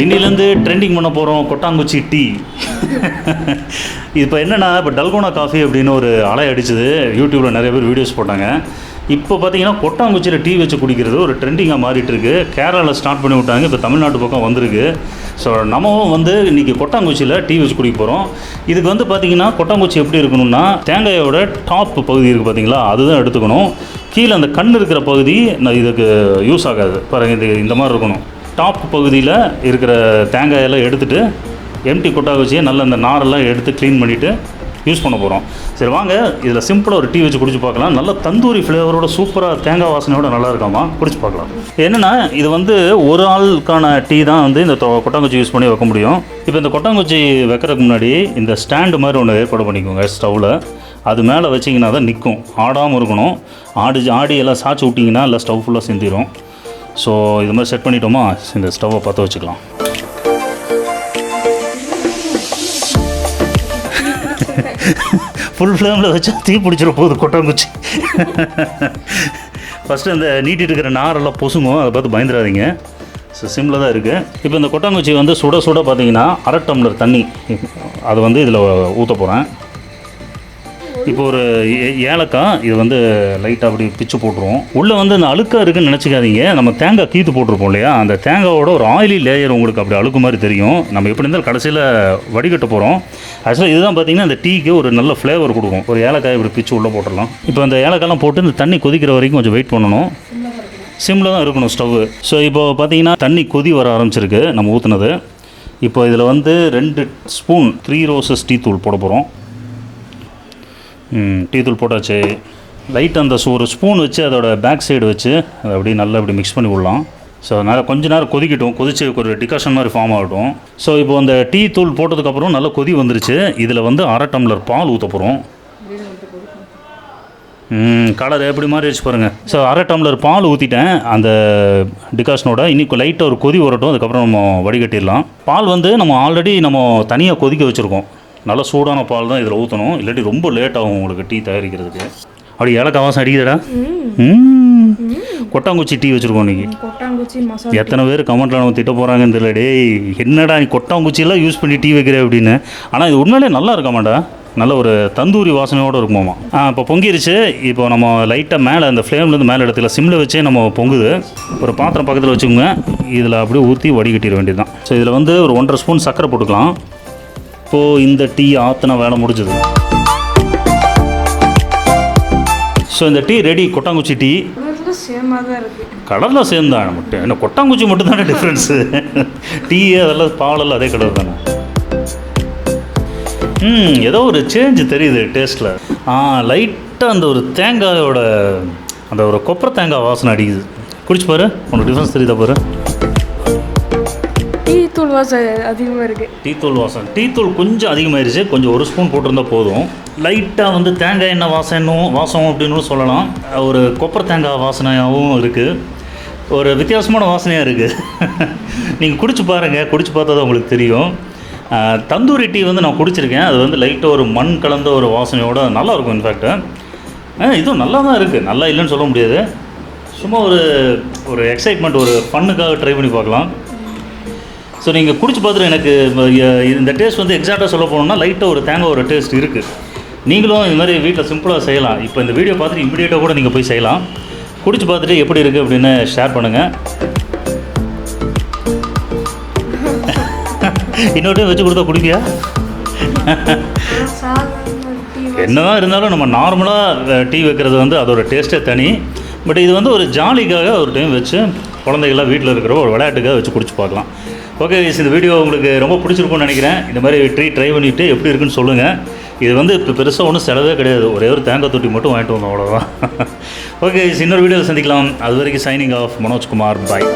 இன்னிலேருந்து ட்ரெண்டிங் பண்ண போகிறோம் கொட்டாங்குச்சி டீ. இப்போ என்னென்னா, இப்போ டல்கோனா காஃபி அப்படின்னு ஒரு அலை அடிச்சுது. யூடியூப்பில் நிறைய பேர் வீடியோஸ் போட்டாங்க. இப்போ பார்த்தீங்கன்னா கொட்டாங்குச்சியில் டீ வச்சு குடிக்கிறது ஒரு ட்ரெண்டிங்காக மாறிட்டு இருக்குது. கேரளாவில் ஸ்டார்ட் பண்ணி விட்டாங்க, இப்போ தமிழ்நாட்டு பக்கம் வந்திருக்கு. ஸோ நம்மவும் வந்து இன்றைக்கி கொட்டாங்குச்சியில் டீ வச்சு குடிக்க போகிறோம். இதுக்கு வந்து பார்த்திங்கன்னா கொட்டாங்குச்சி எப்படி இருக்கணும்னா, தேங்காயோட டாப் பகுதி இருக்குது பார்த்தீங்களா, அதுதான் எடுத்துக்கணும். கீழே அந்த கண் இருக்கிற பகுதி இதுக்கு யூஸ் ஆகாது. பாருங்கள், இந்த மாதிரி இருக்கணும். டாப் பகுதியில் இருக்கிற தேங்காயெல்லாம் எடுத்துகிட்டு எம்டி கொட்டாங்குச்சியை நல்ல அந்த நாரெல்லாம் எடுத்து க்ளீன் பண்ணிவிட்டு யூஸ் பண்ண போகிறோம். சரி வாங்க, இதில் சிம்பிளாக ஒரு டீ வச்சு குடிச்சு பார்க்கலாம். நல்ல தந்தூரி ஃப்ளேவரோட சூப்பராக தேங்காய் வாசனையோட நல்லா இருக்காமா, குடிச்சு பார்க்கலாம். என்னென்னா, இது வந்து ஒரு ஆளுக்கான டீ தான் வந்து இந்த கொட்டாங்குச்சி யூஸ் பண்ணி வைக்க முடியும். இப்போ இந்த கொட்டாங்குச்சி வைக்கிறதுக்கு முன்னாடி இந்த ஸ்டாண்டு மாதிரி ஒன்று ஏற்பாடு பண்ணிக்கோங்க ஸ்டவ்வில். அது மேலே வச்சிங்கன்னா தான் நிற்கும், ஆடாமல் இருக்கணும். ஆடி எல்லாம் சாய்ச்சி விட்டிங்கன்னா இல்லை ஸ்டவ் ஃபுல்லாக சிந்திடும். ஸோ இது மாதிரி செட் பண்ணிட்டோமா, இந்த ஸ்டவ்வை பற்ற வச்சுக்கலாம். ஃபுல் ஃப்ளேமில் வச்சா தீ பிடிச்சிட போகுது கொட்டாங்குச்சி. ஃபஸ்ட்டு அந்த நீட்டிட்டு இருக்கிற நாரெல்லாம் பொசுங்கும், அதை பார்த்து பயந்துடாதீங்க. ஸோ சிம்மில் தான் இருக்குது. இப்போ இந்த கொட்டாங்குச்சி வந்து சுட சுட பார்த்தீங்கன்னா 1/2 டம்ளர் தண்ணி அது வந்து இதில் ஊற்ற போகிறேன். இப்போ ஒரு ஏலக்காய் இது வந்து லைட்டாக அப்படி பிச்சு போட்டுருவோம். உள்ளே வந்து அந்த அழுக்காக இருக்குதுன்னு நினச்சிக்காதீங்க. நம்ம தேங்காய் கீத்து போட்டிருப்போம் இல்லையா, அந்த தேங்காயோட ஒரு ஆயிலி லேயர் உங்களுக்கு அப்படி அழுக்கு மாதிரி தெரியும். நம்ம எப்படி இருந்தாலும் கடைசியில் வடிகட்ட போகிறோம். ஆக்சுவலாக இதுதான் பார்த்திங்கன்னா இந்த டீக்கு ஒரு நல்ல ஃப்ளேவர் கொடுக்கும். ஒரு ஏலக்காய் இப்படி பிச்சு உள்ளே போட்டுடலாம். இப்போ அந்த ஏலக்காயெலாம் போட்டு இந்த தண்ணி கொதிக்கிற வரைக்கும் கொஞ்சம் வெயிட் பண்ணணும். சிம்மில் தான் இருக்கணும் ஸ்டவ். ஸோ இப்போ பார்த்திங்கன்னா தண்ணி கொதி வர ஆரம்பிச்சிருக்கு நம்ம ஊற்றுனது. இப்போ இதில் வந்து 2 ஸ்பூன் 3 ரோசஸ் டீ தூள் போட போகிறோம். டீ தூள் போட்டாச்சு. லைட் அந்த ஒரு ஸ்பூன் வச்சு அதோட பேக் சைடு வச்சு அதை அப்படியே நல்லா இப்படி மிக்ஸ் பண்ணி விடலாம். ஸோ அதனால் கொஞ்ச நேரம் கொதிக்கட்டும், கொதிச்சு ஒரு டிகாஷன் மாதிரி ஃபார்ம் ஆகட்டும். ஸோ இப்போ அந்த டீ தூள் போட்டதுக்கப்புறம் நல்லா கொதி வந்துருச்சு. இதில் வந்து 1/2 டம்ளர் பால் ஊற்ற போகிறோம். கலர் எப்படி மாதிரி வச்சு பாருங்கள். ஸோ 1/2 டம்ளர் பால் ஊற்றிட்டேன் அந்த டிகாஷனோட. இன்னைக்கு லைட்டாக ஒரு கொதி வரட்டும், அதுக்கப்புறம் நம்ம வடிகட்டிடலாம். பால் வந்து நம்ம ஆல்ரெடி தனியாக கொதிக்க வச்சுருக்கோம். நல்லா சூடான பால் தான் இதில் ஊற்றணும், இல்லாட்டி ரொம்ப லேட் ஆகும் உங்களுக்கு டீ தயாரிக்கிறதுக்கு. அப்படி ஏலக்காய் வாசம் அடிக்குதுடா. கொட்டாங்குச்சி டீ வச்சுருக்கோம் இன்றைக்கி. எத்தனை பேர் கமெண்ட்டில் நம்ம திட்ட போகிறாங்கன்னு தெரியல. டேய் என்னடா நீ கொட்டாங்குச்சியெல்லாம் யூஸ் பண்ணி டீ வைக்கிற அப்படின்னு. ஆனால் இது உண்மையிலே நல்லா இருக்காமாண்டா, நல்ல ஒரு தந்தூரி வாசனையோடு இருக்குமாமா. இப்போ பொங்கிருச்சு. இப்போ நம்ம லைட்டாக மேலே அந்த ஃப்ளேம்லேருந்து மேலே இடத்துல சிம்மில் வச்சே நம்ம பொங்குது. ஒரு பாத்திரம் பக்கத்தில் வச்சுக்கோங்க, இதில் அப்படியே ஊற்றி வடிகட்டிட வேண்டியது தான். ஸோ இதில் வந்து ஒரு 1.5 ஸ்பூன் சர்க்கரை போட்டுக்கலாம். இப்போது இந்த டீ ஆற்றின வேலை முடிஞ்சது. ஸோ இந்த டீ ரெடி, கொட்டாங்குச்சி டீ. கலரில் சேம் தான், மட்டும் என்ன கொட்டாங்குச்சி மட்டும் தானே டிஃப்ரென்ஸு. டீ அதெல்லாம் பாலெல்லாம் அதே கலர் தானே. ஏதோ ஒரு சேஞ்சு தெரியுது டேஸ்ட்டில். லைட்டாக அந்த ஒரு தேங்காயோட அந்த ஒரு கொப்பரை தேங்காய் வாசனை அடிக்குது. குடிச்சு பாரு, உனக்கு டிஃப்ரென்ஸ் தெரியுதா பாரு. டீத்தூள் வாசம் அதிகமாக இருக்குது. டீத்தூள் வாசம், டீத்தூள் கொஞ்சம் அதிகமாகிடுச்சு. கொஞ்சம் 1 ஸ்பூன் போட்டிருந்தால் போதும். லைட்டாக வந்து தேங்காய் எண்ணெய் வாசம் அப்படின்னு சொல்லலாம். ஒரு கொப்பரை தேங்காய் வாசனையாகவும் இருக்குது. ஒரு வித்தியாசமான வாசனையாக இருக்குது. நீங்கள் குடிச்சு பாருங்கள், குடிச்சு பார்த்தா தான் உங்களுக்கு தெரியும். தந்தூரி டீ வந்து நான் குடிச்சிருக்கேன். அது வந்து லைட்டாக ஒரு மண் கலந்த ஒரு வாசனையோடு நல்லாயிருக்கும். இன்ஃபேக்ட்டு இதுவும் நல்லா தான் இருக்குது, நல்லா இல்லைன்னு சொல்ல முடியாது. சும்மா ஒரு எக்ஸைட்மெண்ட், ஒரு ஃபன்னுக்காக ட்ரை பண்ணி பார்க்கலாம். ஸோ நீங்கள் குடிச்சு பார்த்துட்டு எனக்கு இந்த டேஸ்ட் வந்து எக்ஸாக்டாக சொல்ல போனோம்னா லைட்டாக ஒரு தேங்காய் ஒரு டேஸ்ட் இருக்குது. நீங்களும் இது மாதிரி வீட்டில் சிம்பிளாக செய்யலாம். இப்போ இந்த வீடியோ பார்த்துட்டு இமீடியட்டாக கூட நீங்கள் போய் செய்யலாம். குடிச்சு பார்த்துட்டு எப்படி இருக்குது அப்படின்னு ஷேர் பண்ணுங்கள். இன்னொரு டைம் வச்சு கொடுத்தா குடிப்பியா? என்னதான் இருந்தாலும் நம்ம நார்மலாக டீ வைக்கிறது வந்து அதோட டேஸ்ட்டே தனி. பட் இது வந்து ஒரு ஜாலிக்காக ஒரு டைம் வச்சு குழந்தைகள்லாம் வீட்டில் இருக்கிற ஒரு விளையாட்டுக்காக வச்சு குடிச்சு பார்க்கலாம். ஓகே, இந்த வீடியோ உங்களுக்கு ரொம்ப பிடிச்சிருக்கும்னு நினைக்கிறேன். இந்த மாதிரி ட்ரை பண்ணிவிட்டு எப்படி இருக்குன்னு சொல்லுங்கள். இது வந்து இப்போ பெருசாக ஒன்றும் செலவே கிடையாது, ஒரே ஒரு தேங்காய் தொட்டி மட்டும் வாங்கிட்டு வந்தோம், அவ்வளோதான். ஓகே, இன்னொரு வீடியோவில் சந்திக்கலாம். அது வரைக்கும் சைனிங் ஆஃப், மனோஜ்குமார். பாய்.